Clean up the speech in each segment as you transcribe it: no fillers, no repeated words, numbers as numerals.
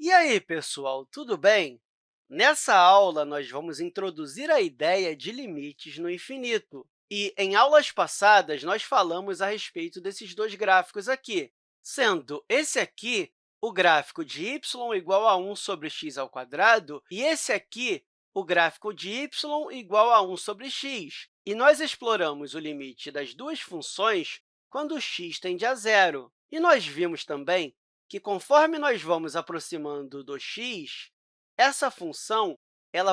E aí, pessoal, tudo bem? Nessa aula, nós vamos introduzir a ideia de limites no infinito. E, em aulas passadas, nós falamos a respeito desses dois gráficos aqui, sendo esse aqui o gráfico de y igual a 1 sobre x ao quadrado e esse aqui o gráfico de y igual a 1 sobre x. E nós exploramos o limite das duas funções quando x tende a zero. E nós vimos também que, conforme nós vamos aproximando do x, essa função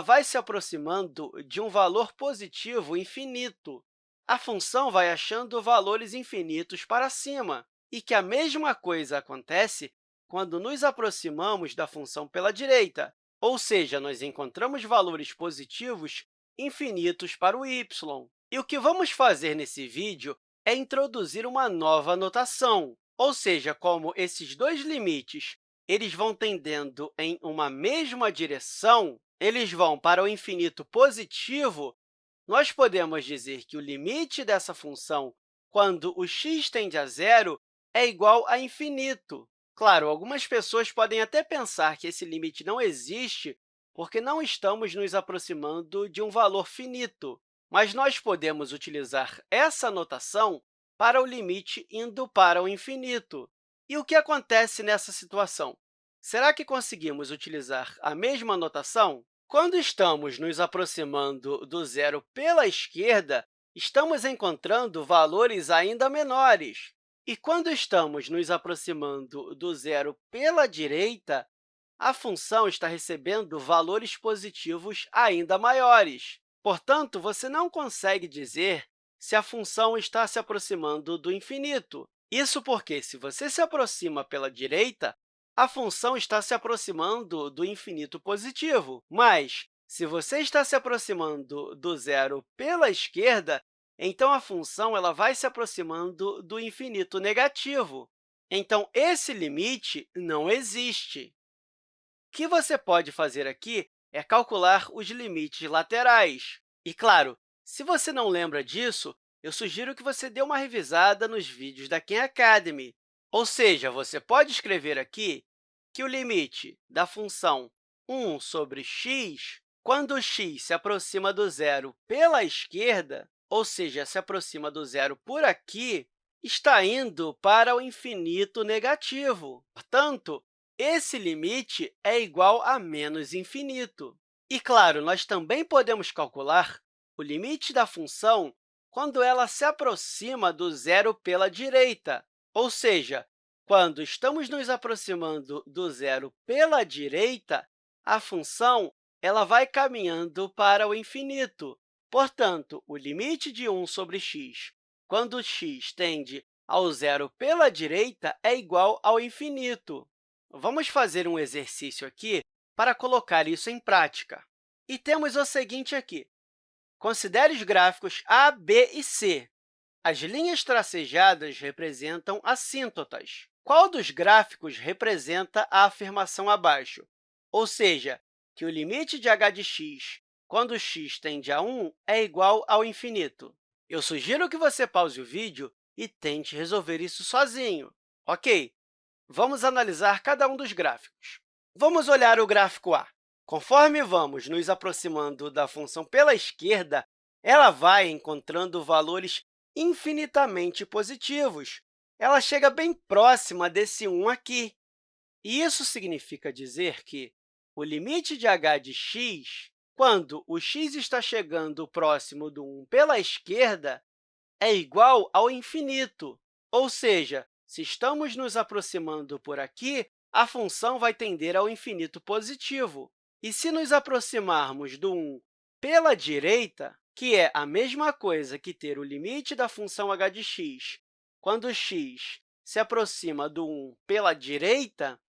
vai se aproximando de um valor positivo infinito. A função vai achando valores infinitos para cima, e que a mesma coisa acontece quando nos aproximamos da função pela direita, ou seja, nós encontramos valores positivos infinitos para o y. E o que vamos fazer nesse vídeo é introduzir uma nova notação, ou seja, como esses dois limites vão tendendo em uma mesma direção, eles vão para o infinito positivo, nós podemos dizer que o limite dessa função, quando o x tende a zero, é igual a infinito. Claro, algumas pessoas podem até pensar que esse limite não existe porque não estamos nos aproximando de um valor finito, mas nós podemos utilizar essa notação para o limite indo para o infinito. E o que acontece nessa situação? Será que conseguimos utilizar a mesma notação? Quando estamos nos aproximando do zero pela esquerda, estamos encontrando valores ainda menores. E quando estamos nos aproximando do zero pela direita, a função está recebendo valores positivos ainda maiores. Portanto, você não consegue dizer se a função está se aproximando do infinito. Isso porque, se você se aproxima pela direita, a função está se aproximando do infinito positivo. Mas, se você está se aproximando do zero pela esquerda, então a função vai se aproximando do infinito negativo. Então, esse limite não existe. O que você pode fazer aqui é calcular os limites laterais. E, claro, se você não lembra disso, eu sugiro que você dê uma revisada nos vídeos da Khan Academy. Ou seja, você pode escrever aqui que o limite da função 1 sobre x, quando x se aproxima do zero pela esquerda, ou seja, se aproxima do zero por aqui, está indo para o infinito negativo. Portanto, esse limite é igual a menos infinito. E, claro, nós também podemos calcular o limite da função quando ela se aproxima do zero pela direita, ou seja, quando estamos nos aproximando do zero pela direita, a função vai caminhando para o infinito. Portanto, o limite de 1 sobre x, quando x tende ao zero pela direita, é igual ao infinito. Vamos fazer um exercício aqui para colocar isso em prática. E temos o seguinte aqui. Considere os gráficos A, B e C. As linhas tracejadas representam assíntotas. Qual dos gráficos representa a afirmação abaixo? Ou seja, que o limite de h de x, quando x tende a 1, é igual ao infinito. Eu sugiro que você pause o vídeo e tente resolver isso sozinho. Ok, vamos analisar cada um dos gráficos. Vamos olhar o gráfico A. Conforme vamos nos aproximando da função pela esquerda, ela vai encontrando valores infinitamente positivos. Ela chega bem próxima desse 1 aqui. E isso significa dizer que o limite de h de x, quando o x está chegando próximo do 1 pela esquerda, é igual ao infinito. Ou seja, se estamos nos aproximando por aqui, a função vai tender ao infinito positivo. E se nos aproximarmos do 1 pela direita, que é a mesma coisa que ter o limite da função h de x, quando x se aproxima do 1 pela direita,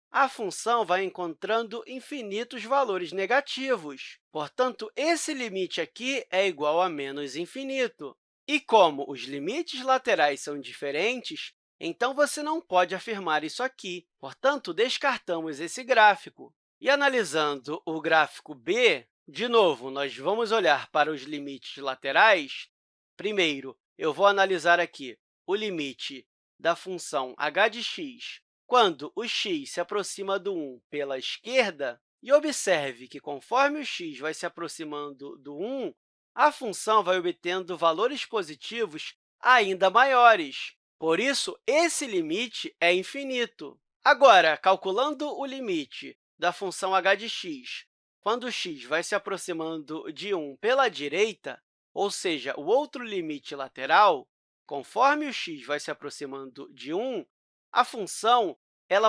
a função vai encontrando infinitos valores negativos. Portanto, esse limite aqui é igual a menos infinito. E como os limites laterais são diferentes, então você não pode afirmar isso aqui. Portanto, descartamos esse gráfico. E analisando o gráfico B, de novo, nós vamos olhar para os limites laterais. Primeiro, eu vou analisar aqui o limite da função h de x quando o x se aproxima do 1 pela esquerda, e observe que, conforme o x vai se aproximando do 1, a função vai obtendo valores positivos ainda maiores. Por isso, esse limite é infinito. Agora, calculando o limite da função h de x, quando o x vai se aproximando de 1 pela direita, ou seja, o outro limite lateral, conforme o x vai se aproximando de 1, a função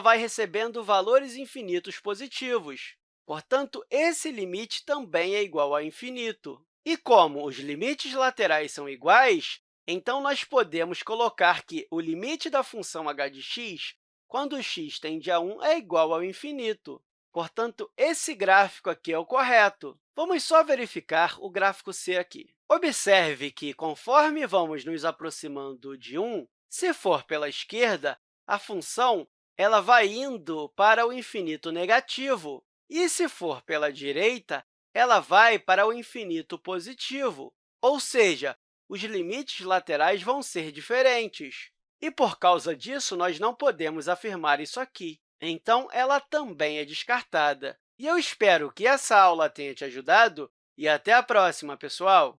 vai recebendo valores infinitos positivos. Portanto, esse limite também é igual a infinito. E como os limites laterais são iguais, então nós podemos colocar que o limite da função h de x, quando x tende a 1, é igual ao infinito. Portanto, esse gráfico aqui é o correto. Vamos só verificar o gráfico C aqui. Observe que, conforme vamos nos aproximando de 1, se for pela esquerda, a função vai indo para o infinito negativo, e, se for pela direita, ela vai para o infinito positivo, ou seja, os limites laterais vão ser diferentes. E, por causa disso, nós não podemos afirmar isso aqui. Então, ela também é descartada. E eu espero que essa aula tenha te ajudado e até a próxima, pessoal!